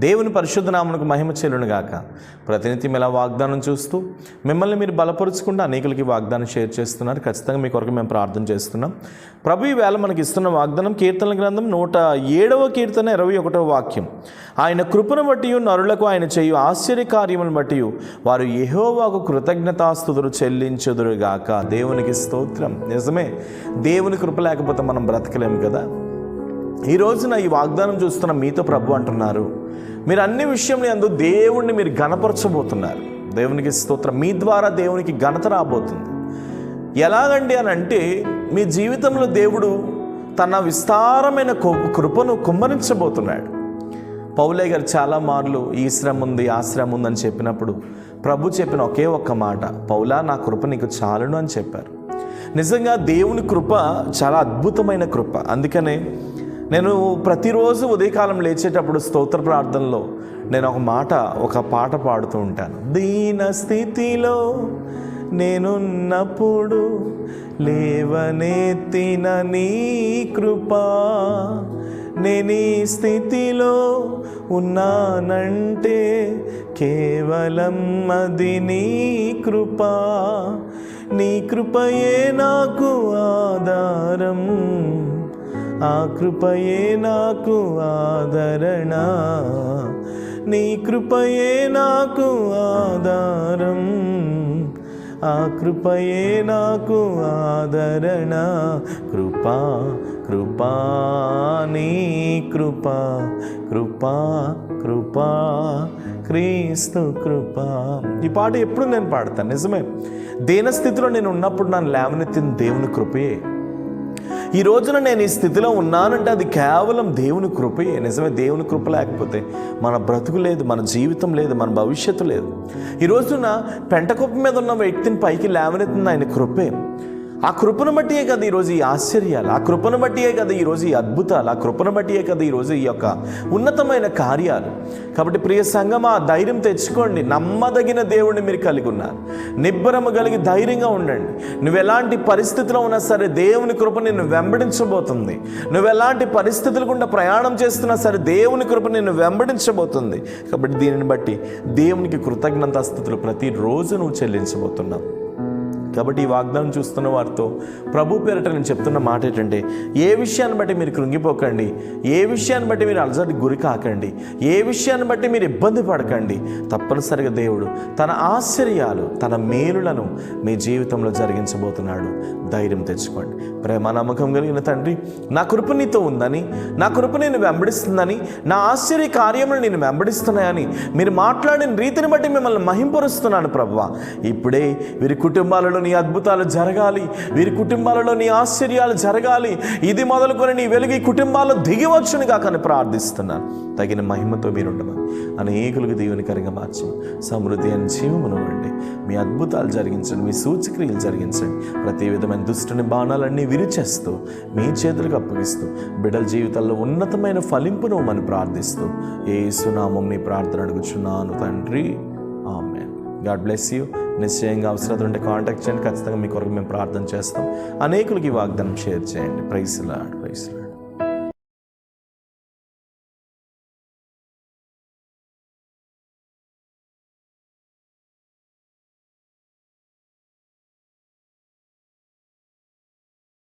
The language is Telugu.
దేవుని పరిశుద్ధ నామమునకు మహిమ చెల్లును గాక. ప్రతినిత్యం ఇలా వాగ్దానం చూస్తూ మిమ్మల్ని మీరు బలపరుచుకుంటూ అనేకులకి వాగ్దానం షేర్ చేస్తున్నారు. ఖచ్చితంగా మీ కొరకు మేము ప్రార్థన చేస్తున్నాం. ప్రభు ఈ వేళ మనకి ఇస్తున్న వాగ్దానం కీర్తనల గ్రంథం 107వ కీర్తన 21వ వాక్యం. ఆయన కృపను బట్టి నరులకు ఆయన చేయు ఆశ్చర్యకార్యములను బట్టి వారు యెహోవాకు కృతజ్ఞతాస్తుతులు చెల్లించుదురుగాక. దేవునికి స్తోత్రం. నిజమే, దేవుని కృప లేకపోతే మనం బ్రతకలేము కదా. ఈ రోజున ఈ వాగ్దానం చూస్తున్న మీతో ప్రభు అంటున్నారు, మీరు అన్ని విషయంలో యందు దేవుణ్ణి మీరు ఘనపరచబోతున్నారు. దేవునికి స్తోత్రం. మీ ద్వారా దేవునికి ఘనత రాబోతుంది. ఎలాగండి అని అంటే, మీ జీవితంలో దేవుడు తన విస్తారమైన కృపను కుమ్మరించబోతున్నాడు. పౌలయ్య గారు చాలా మార్లు ఈ శ్రమ ఉంది ఆ శ్రమ ఉందని చెప్పినప్పుడు ప్రభు చెప్పిన ఒకే ఒక్క మాట, పౌలా నా కృప నీకు చాలును అని చెప్పారు. నిజంగా దేవుని కృప చాలా అద్భుతమైన కృప. అందుకనే నేను ప్రతిరోజు ఉదయకాలం లేచేటప్పుడు స్తోత్ర ప్రార్థనలో నేను ఒక పాట పాడుతూ ఉంటాను. దీన స్థితిలో నేనున్నప్పుడు లేవనెత్తిన నీ కృపా, నేను ఈ స్థితిలో ఉన్నానంటే కేవలం అది నీ కృపా. నీ కృపయే నాకు ఆధారం, ఆ కృపయే నాకు ఆదరణ. నీ కృపయే నాకు ఆధారం, ఆ కృపయే నాకు ఆదరణ. కృపా కృపా నీ కృపా, కృపా కృపా క్రీస్తు కృపా. ఈ పాట ఎప్పుడు నేను పాడతాను. నిజమే, దీనస్థితిలో నేను ఉన్నప్పుడు నన్ను లేవనెత్తిన దేవుని కృపయే. ఈ రోజున నేను ఈ స్థితిలో ఉన్నానంటే అది కేవలం దేవుని కృపయే. నిజమే, దేవుని కృప లేకపోతే మన బ్రతుకు లేదు, మన జీవితం లేదు, మన భవిష్యత్తు లేదు. ఈ రోజున పెంటకుప్ప మీద ఉన్న వ్యక్తిని పైకి లేవనెత్తింది ఆయన కృపే. ఆ కృపను బట్టియే కదా ఈరోజు ఈ ఆశ్చర్యాలు, ఆ కృపను బట్టియే కదా ఈరోజు ఈ అద్భుతాలు, ఆ కృపను బట్టియే కదా ఈరోజు ఈ యొక్క ఉన్నతమైన కార్యాలు. కాబట్టి ప్రియ సంగమా, ధైర్యం తెచ్చుకోండి. నమ్మదగిన దేవుడిని మీరు కలిగి ఉన్నారు. నిబ్బరము కలిగి ధైర్యంగా ఉండండి. నువ్వు ఎలాంటి పరిస్థితిలో ఉన్నా సరే దేవుని కృప నిన్ను వెంబడించబోతుంది. నువ్వు ఎలాంటి పరిస్థితులు గుండా ప్రయాణం చేస్తున్నా సరే దేవుని కృప నిన్ను వెంబడించబోతుంది. కాబట్టి దీనిని బట్టి దేవునికి కృతజ్ఞతాస్తుతులు ప్రతిరోజు నువ్వు చెల్లించబోతున్నావు. కాబట్టి ఈ వాగ్దానం చూస్తున్న వారితో ప్రభు పేరట నేను చెప్తున్న మాట ఏంటంటే, ఏ విషయాన్ని బట్టి మీరు కృంగిపోకండి, ఏ విషయాన్ని బట్టి మీరు అలజడికి గురి కాకండి, ఏ విషయాన్ని బట్టి మీరు ఇబ్బంది పడకండి. తప్పనిసరిగా దేవుడు తన ఆశ్చర్యాలు, తన మేలులను మీ జీవితంలో జరిగించబోతున్నాడు. ధైర్యం తెచ్చుకోండి. ప్రేమ నమ్మకం కలిగిన తండ్రి, నా కృప నీతో ఉందని, నా కృప నేను వెంబడిస్తుందని, నా ఆశ్చర్య కార్యములు నేను వెంబడిస్తున్నాయని మీరు మాట్లాడిన రీతిని బట్టి మిమ్మల్ని మహింపరుస్తున్నాను ప్రభువా. ఇప్పుడే వీరి కుటుంబాలలో నీ అద్భుతాలు జరగాలి, వీరి కుటుంబాలలో నీ ఆశ్చర్యాలు జరగాలి. ఇది మొదలుకొని నీ వెలుగు ఈ కుటుంబాల్లో దిగివచ్చును కాక అని ప్రార్థిస్తున్నాను. తగిన మహిమతో మీరుండమని అనేకులకు దీవెనకరంగా మార్చి సమృద్ధి అని జీవమును వండి మీ అద్భుతాలు జరిగించండి, మీ సూచక్రియలు జరిగించండి. ప్రతి విధమైన దుష్టుని బాణాలన్నీ విరిచేస్తూ మీ చేతులకు అప్పగిస్తూ బిడ్డల జీవితాల్లో ఉన్నతమైన ఫలింపును మనం ప్రార్థిస్తూ యేసు నామమున నీ ప్రార్థన అడుగుచున్నాను తండ్రి, ఆమేన్. God bless you. నిశ్చయంగా అవసరం ఉంటే కాంటాక్ట్ చేయండి. ఖచ్చితంగా మీ కొరకు మేము ప్రార్థన చేస్తాం. అనేకులకి ఈ వాగ్దానం షేర్ చేయండి. Praise lord, praise lord.